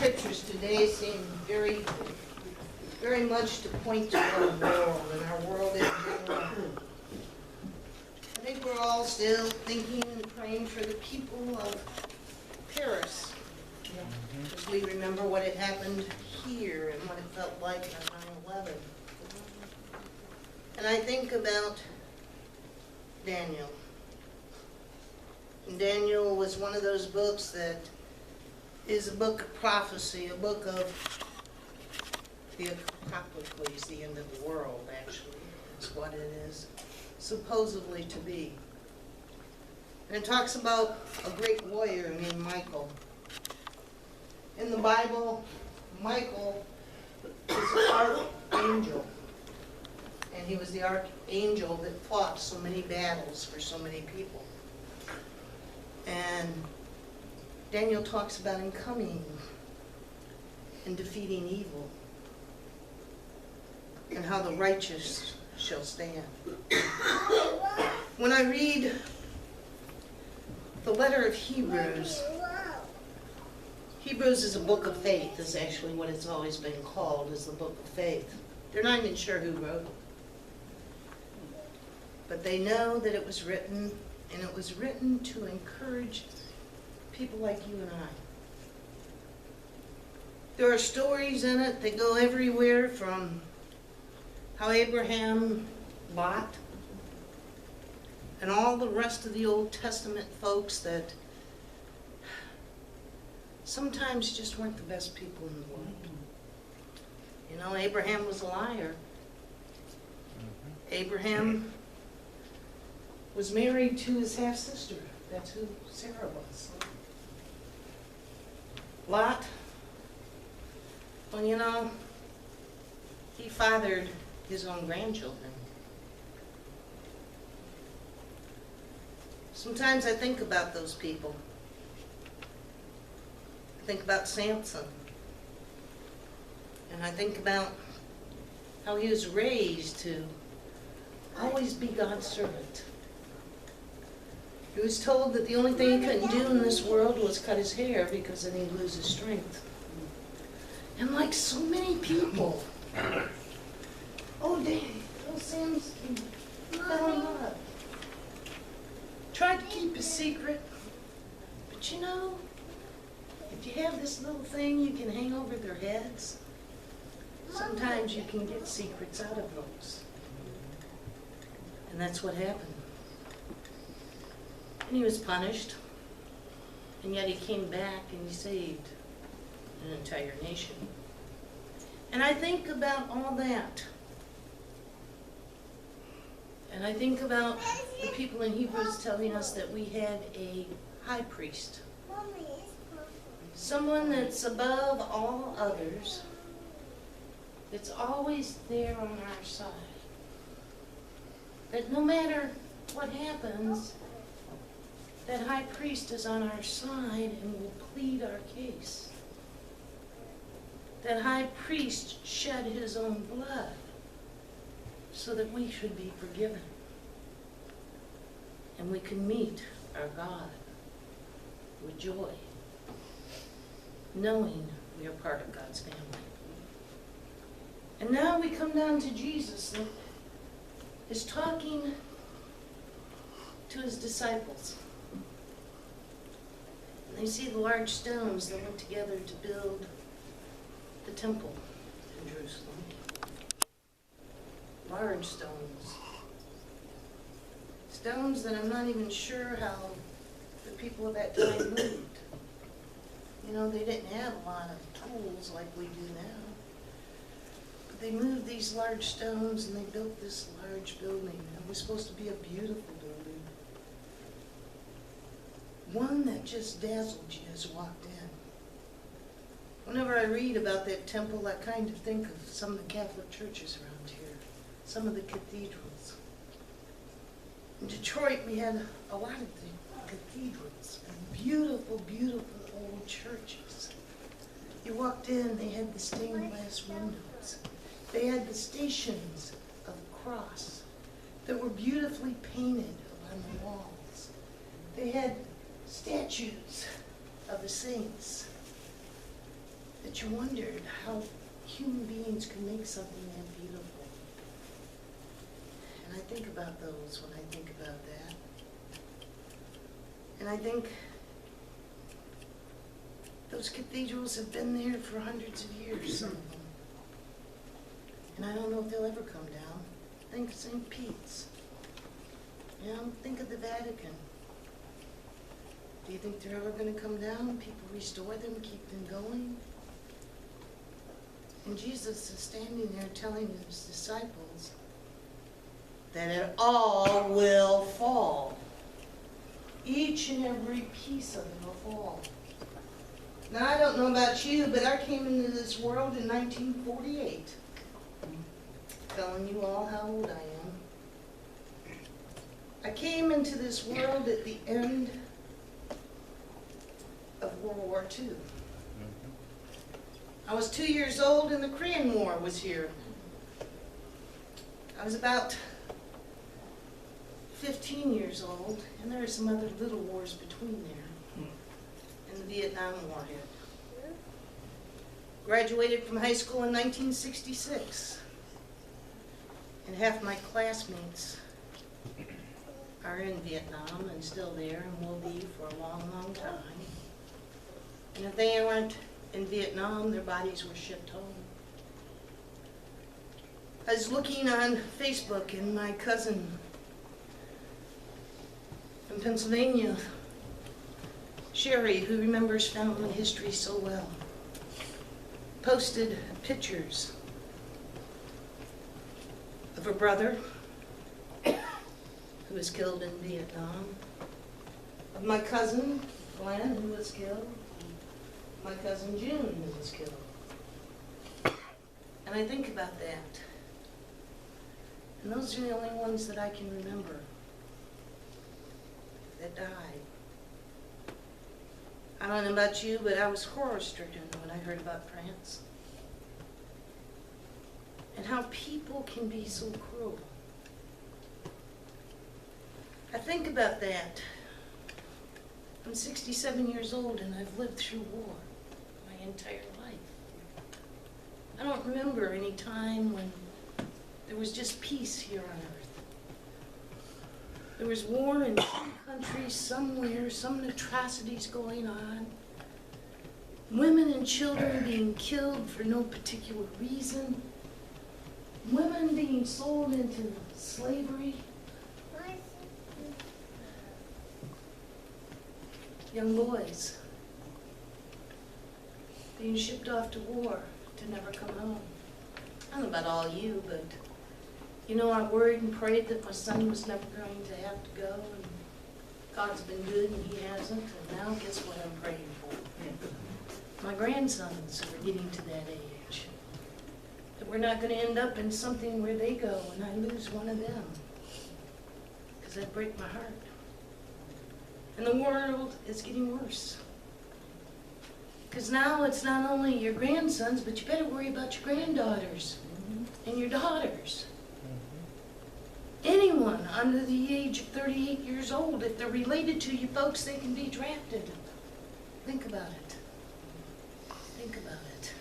scriptures today seem very, very much to point to our world and our world in general. I think we're all still thinking and praying for the people of Paris, as we remember what had happened here and what it felt like on 9/11. And I think about Daniel. And Daniel was one of those books that is a book of prophecy, a book of the apocalypse, the end of the world, actually. That's what it is supposedly to be. And it talks about a great warrior named Michael. In the Bible, Michael is an archangel. And he was the archangel that fought so many battles for so many people. And Daniel talks about him coming and defeating evil, and how the righteous shall stand. When I read the letter of Hebrews, Hebrews is a book of faith, is actually what it's always been called, is the book of faith. They're not even sure who wrote it. But they know that it was written, and it was written to encourage people like you and I. There are stories in it that go everywhere from how Abraham, Lot, and all the rest of the Old Testament folks that sometimes just weren't the best people in the world. You know, Abraham was a liar. Abraham was married to his half-sister. That's who Sarah was. Lot, well, you know, he fathered his own grandchildren. Sometimes I think about those people. I think about Samson. And I think about how he was raised to always be God's servant. He was told that the only thing he couldn't do in this world was cut his hair because then he'd lose his strength. And like so many people, oh dang, little Sam's fell in love. Tried to keep a secret, but you know, if you have this little thing you can hang over their heads, sometimes you can get secrets out of those. And that's what happened. And he was punished, and yet he came back and he saved an entire nation. And I think about all that. And I think about the people in Hebrews telling us that we had a high priest. Someone that's above all others, that's always there on our side. That no matter what happens, that high priest is on our side and will plead our case. That high priest shed his own blood so that we should be forgiven. And we can meet our God with joy, knowing we are part of God's family. And now we come down to Jesus that is talking to his disciples. And they see the large stones that went together to build the temple in Jerusalem. Large stones. Stones that I'm not even sure how the people of that time moved. You know, they didn't have a lot of tools like we do now. But they moved these large stones and they built this large building. It was supposed to be a beautiful building. One that just dazzled you as you walked in. Whenever I read about that temple, I kind of think of some of the Catholic churches around here, some of the cathedrals. In Detroit, we had a lot of the cathedrals and beautiful, beautiful old churches. You walked in, they had the stained glass windows. They had the stations of the cross that were beautifully painted on the walls. They had statues of the saints. that you wondered how human beings could make something that beautiful. And I think about those when I think about that. And I think those cathedrals have been there for hundreds of years, some of them. And I don't know if they'll ever come down. Think of St. Pete's. You know, think of the Vatican. Do you think they're ever going to come down? People restore them, keep them going? And Jesus is standing there telling his disciples that it all will fall. Each and every piece of it will fall. Now, I don't know about you, but I came into this world in 1948. Telling you all how old I am. I came into this world at the end of World War II. I was 2 years old and the Korean War was here. I was about 15 years old, and there were some other little wars between there. And the Vietnam War hit. Graduated from high school in 1966. And half my classmates are in Vietnam and still there and will be for a long, long time. And if they weren't in Vietnam, their bodies were shipped home. I was looking on Facebook, and my cousin from Pennsylvania, Sherry, who remembers family history so well, posted pictures of her brother who was killed in Vietnam, of my cousin Glenn who was killed, my cousin June who was killed. And I think about that. And those are the only ones that I can remember that died. I don't know about you, but I was horror-stricken when I heard about France. And how people can be so cruel. I think about that. I'm 67 years old and I've lived through war my entire life. I don't remember any time when there was just peace here on earth. There was war in some countries, somewhere, some atrocities going on. Women and children being killed for no particular reason. Women being sold into slavery. Young boys being shipped off to war to never come home. I don't know about all you, but you know, I worried and prayed that my son was never going to have to go, and God's been good and he hasn't, and now guess what I'm praying for? My grandsons are getting to that age. That we're not going to end up in something where they go and I lose one of them. Because that'd break my heart. And the world is getting worse. Because now it's not only your grandsons, but you better worry about your granddaughters and your daughters. Anyone under the age of 38 years old, if they're related to you folks, they can be drafted. Think about it. Think about it.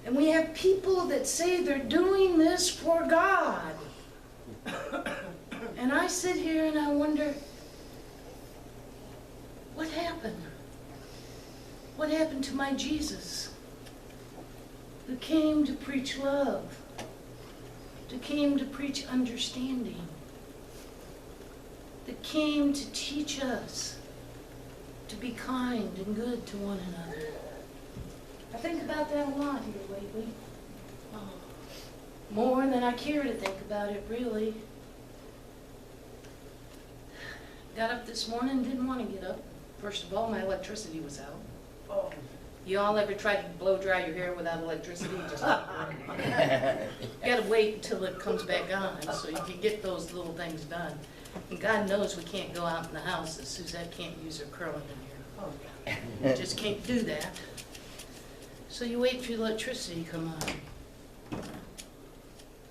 And we have people that say they're doing this for God. And I sit here and I wonder, what happened? What happened to my Jesus, who came to preach love, who came to preach understanding, that came to teach us to be kind and good to one another? I think about that a lot here lately. Oh, more than I care to think about it, really. Got up this morning, didn't want to get up. First of all, my electricity was out. Oh. You all ever tried to blow dry your hair without electricity? Just you gotta wait until it comes back on so you can get those little things done. And God knows we can't go out in the house if Suzette can't use her curling in here. Oh. You just can't do that. So you wait for electricity to come on.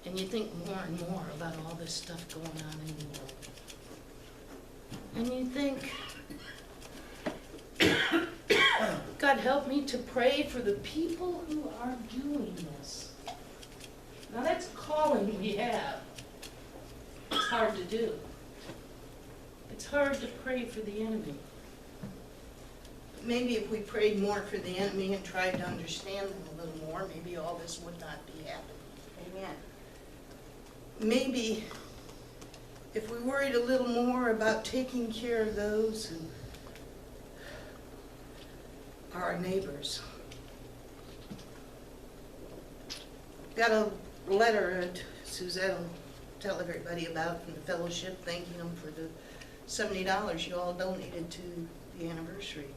And you think more and more about all this stuff going on in the world. And you think, God, help me to pray for the people who are doing this. Now that's a calling we have. It's hard to do. It's hard to pray for the enemy. Maybe if we prayed more for the enemy and tried to understand them a little more, maybe all this would not be happening. Amen. Maybe if we worried a little more about taking care of those who are our neighbors. Got a letter that Suzette will tell everybody about from the fellowship, thanking them for the $70 you all donated to the anniversary.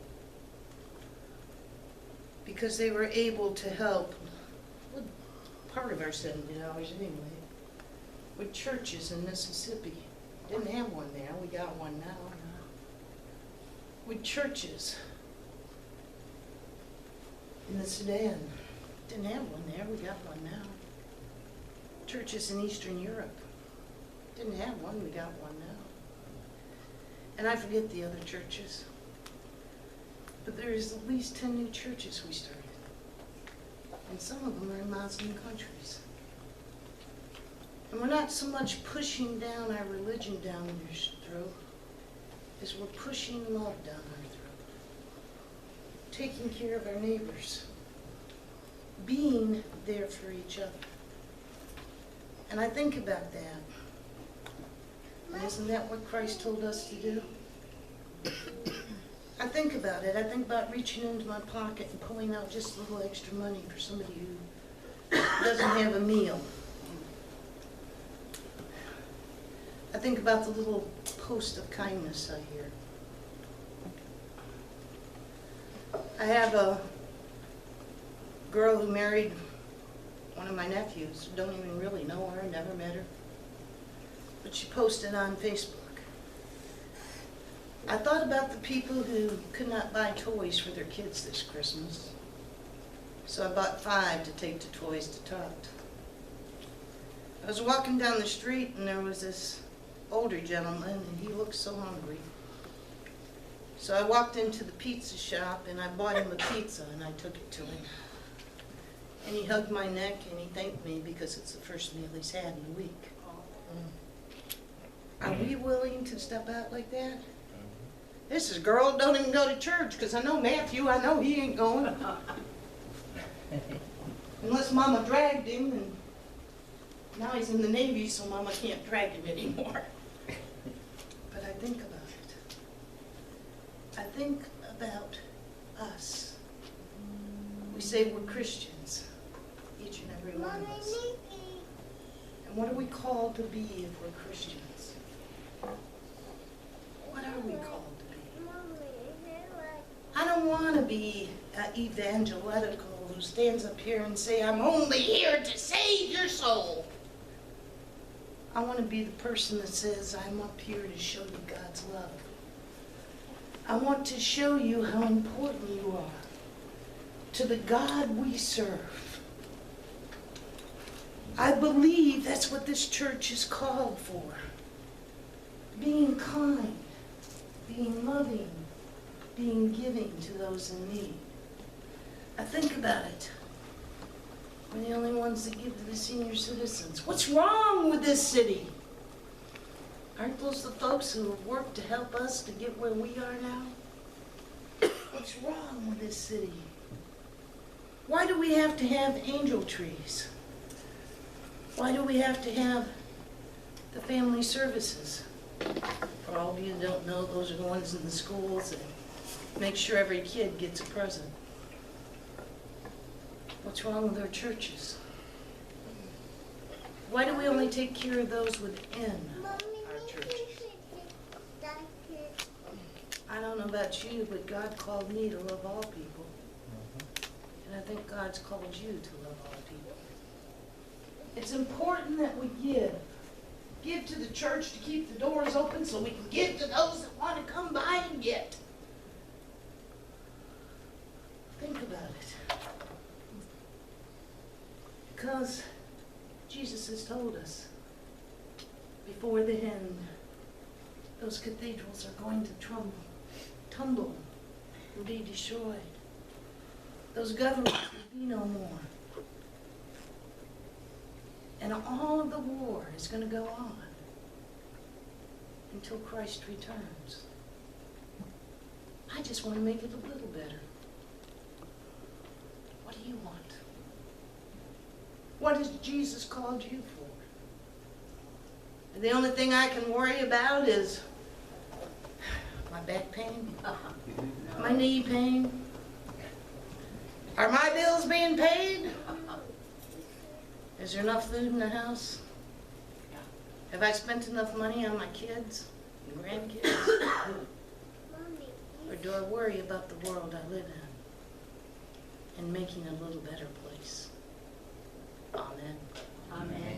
Because they were able to help, well, part of our $70 anyway, with churches in Mississippi. Didn't have one there, we got one now. With churches in the Sudan. Didn't have one there, we got one now. Churches in Eastern Europe. Didn't have one, we got one now. And I forget the other churches. But there is at least 10 new churches we started. And some of them are in Muslim countries. And we're not so much pushing down our religion down their throat as we're pushing love down our throat. Taking care of our neighbors. Being there for each other. And I think about that. And isn't that what Christ told us to do? I think about it. I think about reaching into my pocket and pulling out just a little extra money for somebody who doesn't have a meal. I think about the little post of kindness I hear. I have a girl who married one of my nephews. Don't even really know her, never met her. But she posted on Facebook. I thought about the people who could not buy toys for their kids this Christmas. So I bought 5 to take to Toys to Tot. I was walking down the street and there was this older gentleman and he looked so hungry. So I walked into the pizza shop and I bought him a pizza and I took it to him. And he hugged my neck and he thanked me because it's the first meal he's had in a week. Are we willing to step out like that? This is a girl who don't even go to church because I know Matthew, I know he ain't going. Unless Mama dragged him, and now he's in the Navy, so Mama can't drag him anymore. But I think about it. I think about us. We say we're Christians, each and every one of us. And what are we called to be if we're Christians? What are we called to be? I don't want to be evangelical who stands up here and say, I'm only here to save your soul. I want to be the person that says, I'm up here to show you God's love. I want to show you how important you are to the God we serve. I believe that's what this church is called for. Being kind, being loving, being giving to those in need. I think about it. We're the only ones that give to the senior citizens. What's wrong with this city? Aren't those the folks who have worked to help us to get where we are now? What's wrong with this city? Why do we have to have angel trees? Why do we have to have the family services? For all of you who don't know, those are the ones in the schools that make sure every kid gets a present. What's wrong with our churches? Why do we only take care of those within our churches? I don't know about you, but God called me to love all people. And I think God's called you to love all people. It's important that we give. Give to the church to keep the doors open so we can give to those that want to come by and get. Think about it. Because Jesus has told us before the end, those cathedrals are going to tumble. would be destroyed. Those governments would be no more. And all of the war is going to go on until Christ returns. I just want to make it a little better. What do you want? What has Jesus called you for? And the only thing I can worry about is my back pain, my knee pain. Are my bills being paid? Is there enough food in the house? Have I spent enough money on my kids and grandkids? Or do I worry about the world I live in and making a little better place? Amen. Amen.